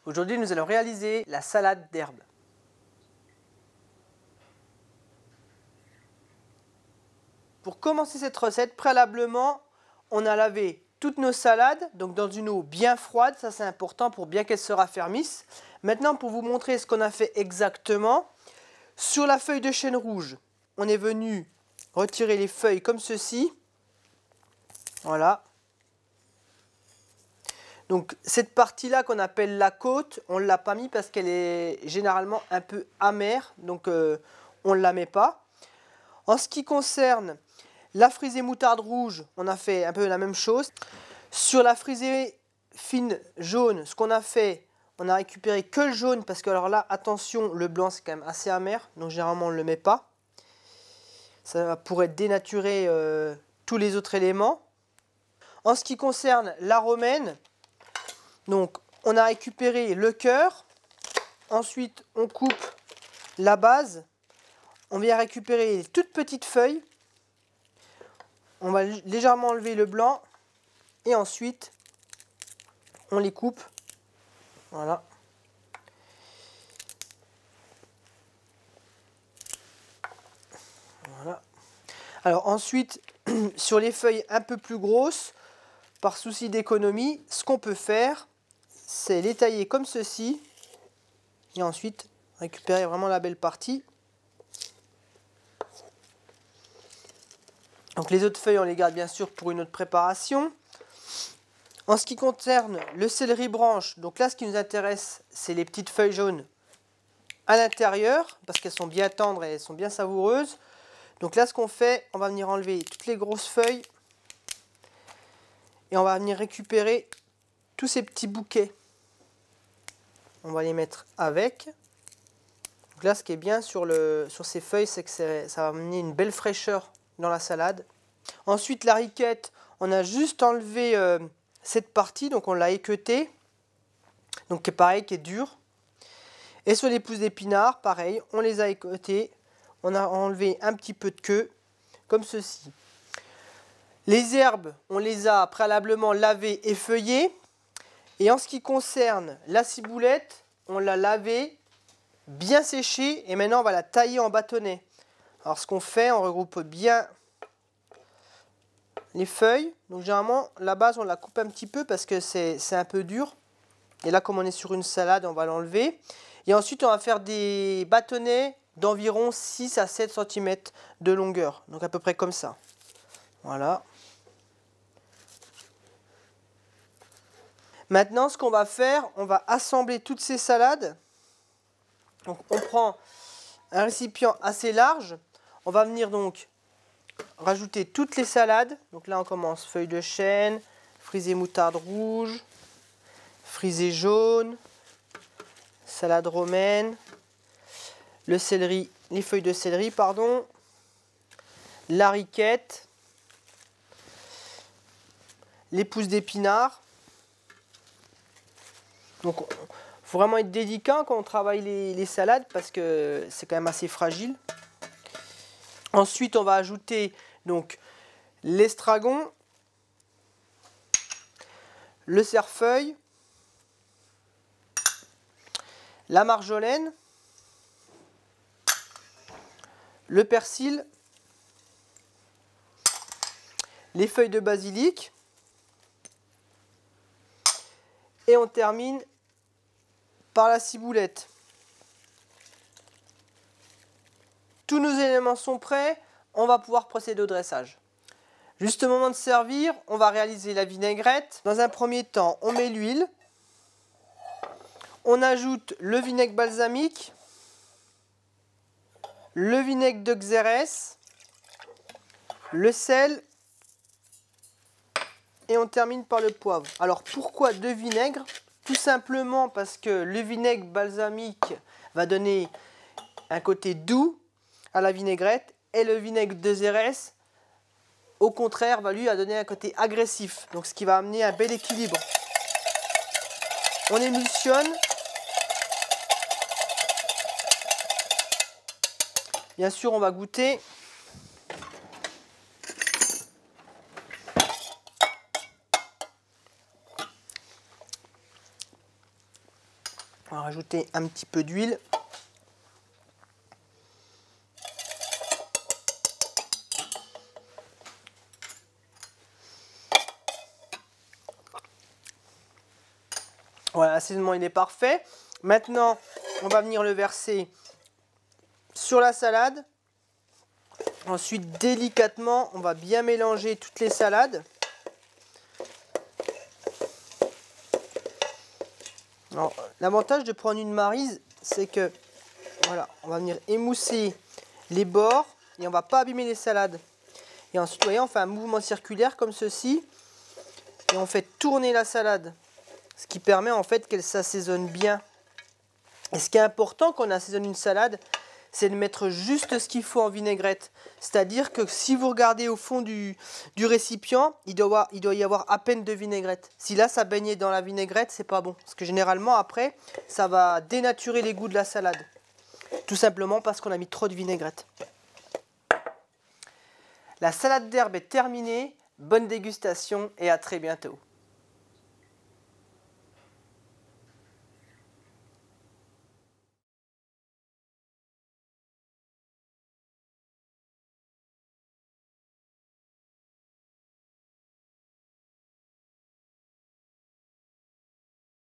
Aujourd'hui, nous allons réaliser la salade d'herbes. Pour commencer cette recette, préalablement, on a lavé toutes nos salades, donc dans une eau bien froide, ça c'est important pour bien qu'elles se raffermissent. Maintenant, pour vous montrer ce qu'on a fait exactement, sur la feuille de chêne rouge, on est venu retirer les feuilles comme ceci. Voilà. Donc cette partie-là qu'on appelle la côte, on ne l'a pas mis parce qu'elle est généralement un peu amère, donc on ne la met pas. En ce qui concerne la frisée moutarde rouge, on a fait un peu la même chose. Sur la frisée fine jaune, ce qu'on a fait, on a récupéré que le jaune parce que alors là, attention, le blanc c'est quand même assez amer, donc généralement on ne le met pas. Ça pourrait dénaturer tous les autres éléments. En ce qui concerne la romaine, donc on a récupéré le cœur, ensuite on coupe la base, on vient récupérer les toutes petites feuilles, on va légèrement enlever le blanc et ensuite on les coupe, voilà. Voilà. Alors ensuite, sur les feuilles un peu plus grosses, par souci d'économie, ce qu'on peut faire, c'est les tailler comme ceci et ensuite récupérer vraiment la belle partie. Donc les autres feuilles, on les garde bien sûr pour une autre préparation. En ce qui concerne le céleri branche, donc là ce qui nous intéresse, c'est les petites feuilles jaunes à l'intérieur, parce qu'elles sont bien tendres et elles sont bien savoureuses. Donc là ce qu'on fait, on va venir enlever toutes les grosses feuilles et on va venir récupérer tous ces petits bouquets. On va les mettre avec. Donc là ce qui est bien sur ces feuilles, c'est que ça va amener une belle fraîcheur dans la salade. Ensuite la riquette, on a juste enlevé cette partie, donc on l'a équeutée, donc qui est pareil, qui est dure. Et sur les pousses d'épinards, pareil, on les a équeutées, on a enlevé un petit peu de queue, comme ceci. Les herbes, on les a préalablement lavées et feuillées. Et en ce qui concerne la ciboulette, on l'a lavée, bien séchée, et maintenant on va la tailler en bâtonnets. Alors ce qu'on fait, on regroupe bien les feuilles. Donc généralement, la base, on la coupe un petit peu parce que c'est un peu dur. Et là, comme on est sur une salade, on va l'enlever. Et ensuite, on va faire des bâtonnets d'environ 6 à 7 cm de longueur. Donc à peu près comme ça. Voilà. Maintenant, ce qu'on va faire, on va assembler toutes ces salades. Donc on prend un récipient assez large. On va venir donc rajouter toutes les salades. Donc là, on commence feuilles de chêne, frisée moutarde rouge, frisée jaune, salade romaine, le céleri, les feuilles de céleri, pardon, la riquette, les pousses d'épinards. Donc, il faut vraiment être délicat quand on travaille les salades parce que c'est quand même assez fragile. Ensuite, on va ajouter donc l'estragon, le cerfeuil, la marjolaine, le persil, les feuilles de basilic et on termine par la ciboulette. Tous nos éléments sont prêts, on va pouvoir procéder au dressage. Juste au moment de servir, on va réaliser la vinaigrette. Dans un premier temps, on met l'huile, on ajoute le vinaigre balsamique, le vinaigre de Xérès, le sel et on termine par le poivre. Alors pourquoi 2 vinaigres? Tout simplement parce que le vinaigre balsamique va donner un côté doux à la vinaigrette et le vinaigre de Xérès, au contraire, va lui donner un côté agressif. Donc ce qui va amener un bel équilibre. On émulsionne. Bien sûr, on va goûter. On va rajouter un petit peu d'huile. Voilà, l'assaisonnement il est parfait. Maintenant, on va venir le verser sur la salade. Ensuite, délicatement, on va bien mélanger toutes les salades. L'avantage de prendre une maryse, c'est que voilà, on va venir émousser les bords et on va pas abîmer les salades. Et ensuite, vous voyez, on fait un mouvement circulaire comme ceci et on fait tourner la salade, ce qui permet en fait qu'elle s'assaisonne bien. Et ce qui est important quand on assaisonne une salade, c'est de mettre juste ce qu'il faut en vinaigrette. C'est-à-dire que si vous regardez au fond du récipient, il doit y avoir à peine de vinaigrette. Si là, ça baignait dans la vinaigrette, c'est pas bon. Parce que généralement, après, ça va dénaturer les goûts de la salade. Tout simplement parce qu'on a mis trop de vinaigrette. La salade d'herbe est terminée. Bonne dégustation et à très bientôt.